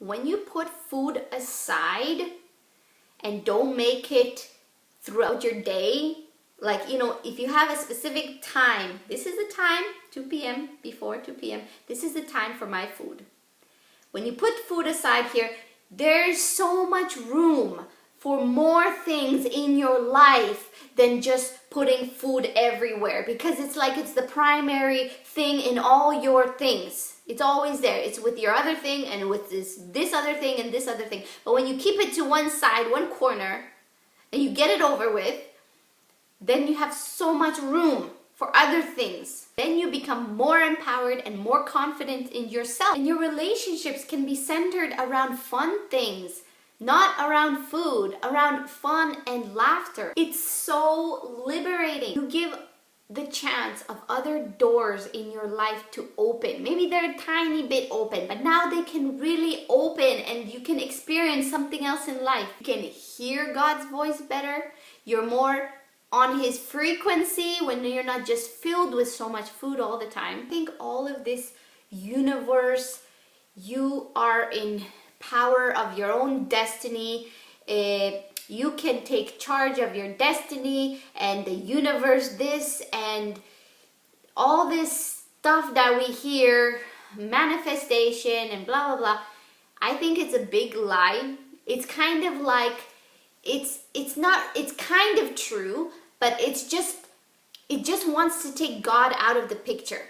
when you put food aside and don't make it throughout your day, like, you know, if you have a specific time, this is the time, 2 p.m., before 2 p.m., this is the time for my food. When you put food aside here, there's so much room for more things in your life than just putting food everywhere, because it's like it's the primary thing in all your things. It's always there. It's with your other thing and with this other thing and this other thing. But when you keep it to one side, one corner, and you get it over with, then you have so much room for other things. Then you become more empowered and more confident in yourself. And your relationships can be centered around fun things, not around food, around fun and laughter. It's so liberating. You give the chance of other doors in your life to open. Maybe they're a tiny bit open, but now they can really open and you can experience something else in life. You can hear God's voice better. You're more on His frequency when you're not just filled with so much food all the time. I think all of this universe, you are in power of your own destiny. You can take charge of your destiny, and the universe this and all this stuff that we hear, manifestation and blah blah blah. I think it's a big lie. It's kind of like it's kind of true, but it just wants to take God out of the picture.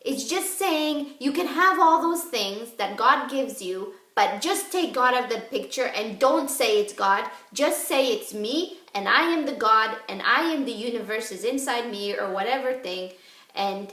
It's just saying you can have all those things that God gives you, but just take God out of the picture and don't say it's God. Just say it's me and I am the God and I am the universe is inside me or whatever thing, and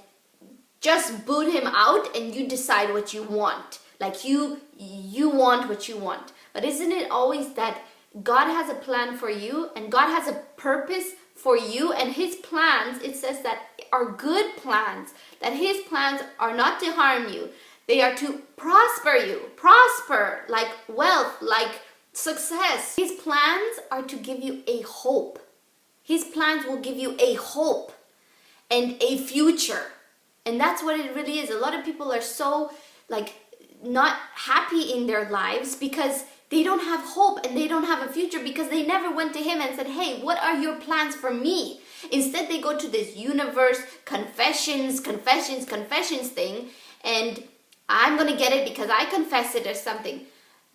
just boot Him out and you decide what you want. Like you want what you want. But isn't it always that God has a plan for you and God has a purpose for you, and His plans, it says that, are good plans, that His plans are not to harm you. They are to prosper you, prosper like wealth, like success. His plans are to give you a hope. His plans will give you a hope and a future. And that's what it really is. A lot of people are so like not happy in their lives because they don't have hope and they don't have a future, because they never went to Him and said, hey, what are your plans for me? Instead, they go to this universe confessions thing, and I'm going to get it because I confess it or something.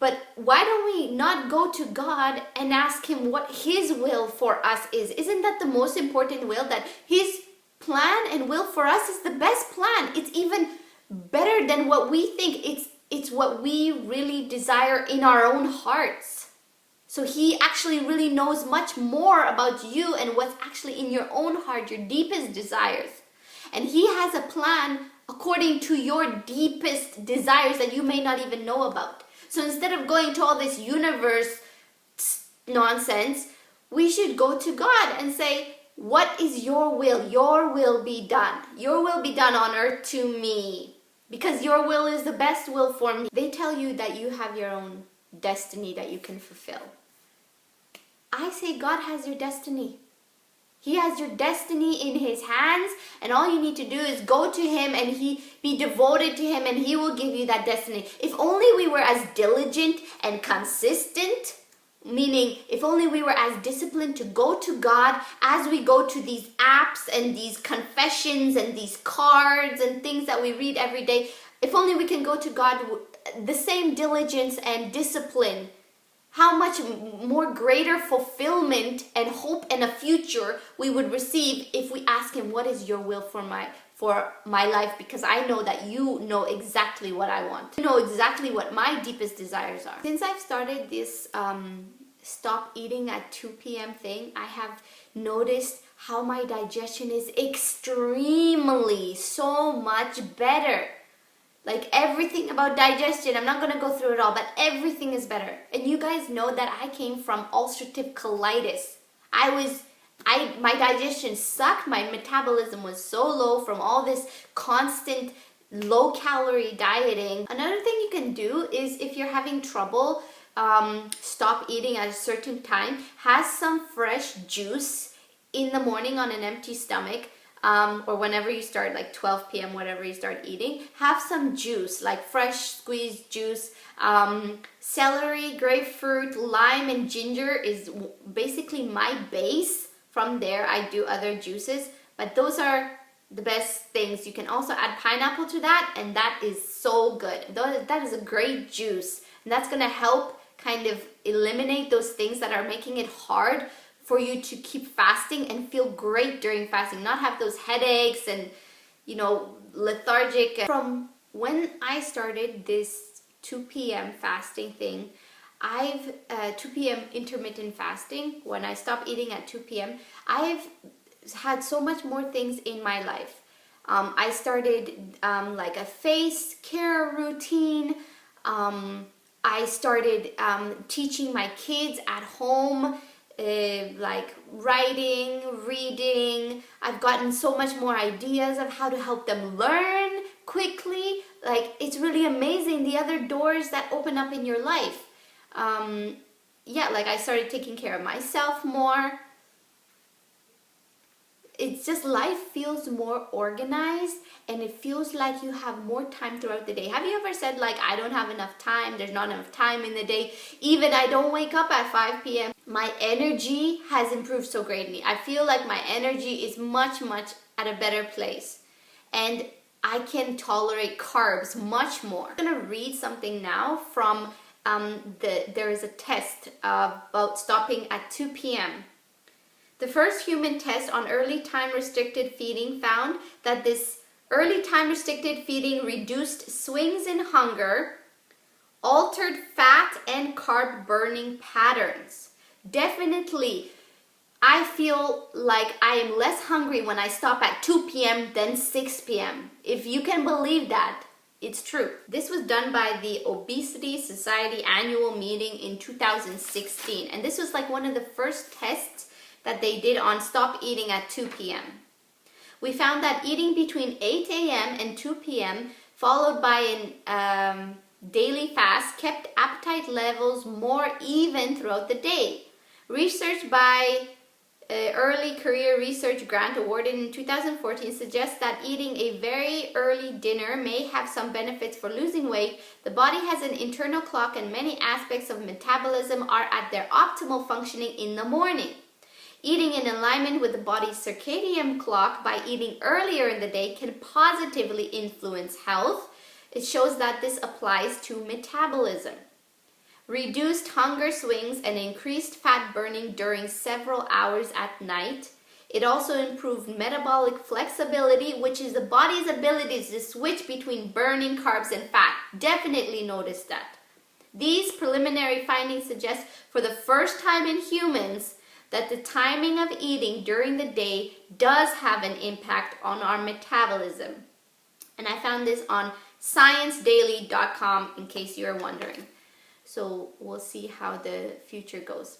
But why don't we not go to God and ask Him what His will for us is? Isn't that the most important will? That His plan and will for us is the best plan. It's even better than what we think. It's what we really desire in our own hearts. So He actually really knows much more about you and what's actually in your own heart, your deepest desires. And He has a plan according to your deepest desires that you may not even know about. So instead of going to all this universe nonsense, we should go to God and say, what is your will? Your will be done. Your will be done on earth to me, because your will is the best will for me. They tell you that you have your own destiny that you can fulfill. I say God has your destiny. He has your destiny in His hands, and all you need to do is go to Him and be devoted to Him, and He will give you that destiny. If only we were as diligent and consistent, meaning if only we were as disciplined to go to God as we go to these apps and these confessions and these cards and things that we read every day, if only we can go to God with the same diligence and discipline, how much more greater fulfillment and hope and a future we would receive if we ask Him, what is your will for my life? Because I know that you know exactly what I want. You know exactly what my deepest desires are. Since I've started this stop eating at 2 p.m. thing, I have noticed how my digestion is extremely so much better. Like everything about digestion, I'm not going to go through it all, but everything is better. And you guys know that I came from ulcerative colitis. My digestion sucked. My metabolism was so low from all this constant low calorie dieting. Another thing you can do is, if you're having trouble stop eating at a certain time, have some fresh juice in the morning on an empty stomach. or whenever you start, like 12 p.m., whatever you start eating, have some juice, like fresh squeezed juice. Celery, grapefruit, lime, and ginger is basically my base. From there, I do other juices, but those are the best things. You can also add pineapple to that, and that is so good. That is a great juice, and that's gonna help kind of eliminate those things that are making it hard for you to keep fasting and feel great during fasting, not have those headaches and, you know, lethargic. From when I started this 2 p.m. fasting thing, 2 p.m. intermittent fasting, when I stopped eating at 2 p.m., I've had so much more things in my life. I started like a face care routine. I started teaching my kids at home, like writing, reading. I've gotten so much more ideas of how to help them learn quickly. Like, it's really amazing the other doors that open up in your life. Yeah, like I started taking care of myself more. It's just life feels more organized, and it feels like you have more time throughout the day. Have you ever said, like, I don't have enough time, there's not enough time in the day, even I don't wake up at 5 p.m. My energy has improved so greatly. I feel like my energy is much at a better place, and I can tolerate carbs much more. I'm gonna read something now from there is a test about stopping at 2 p.m. The first human test on early time restricted feeding found that this early time restricted feeding reduced swings in hunger, altered fat and carb burning patterns. Definitely, I feel like I am less hungry when I stop at 2 p.m. than 6 p.m. If you can believe that, it's true. This was done by the Obesity Society annual meeting in 2016, and this was like one of the first tests that they did on stop eating at 2 p.m. We found that eating between 8 a.m. and 2 p.m. followed by an daily fast kept appetite levels more even throughout the day. Research by Early Career Research Grant awarded in 2014 suggests that eating a very early dinner may have some benefits for losing weight. The body has an internal clock, and many aspects of metabolism are at their optimal functioning in the morning. Eating in alignment with the body's circadian clock by eating earlier in the day can positively influence health. It shows that this applies to metabolism. Reduced hunger swings and increased fat burning during several hours at night. It also improved metabolic flexibility, which is the body's ability to switch between burning carbs and fat. Definitely noticed that. These preliminary findings suggest for the first time in humans that the timing of eating during the day does have an impact on our metabolism. And I found this on sciencedaily.com in case you're wondering. So we'll see how the future goes.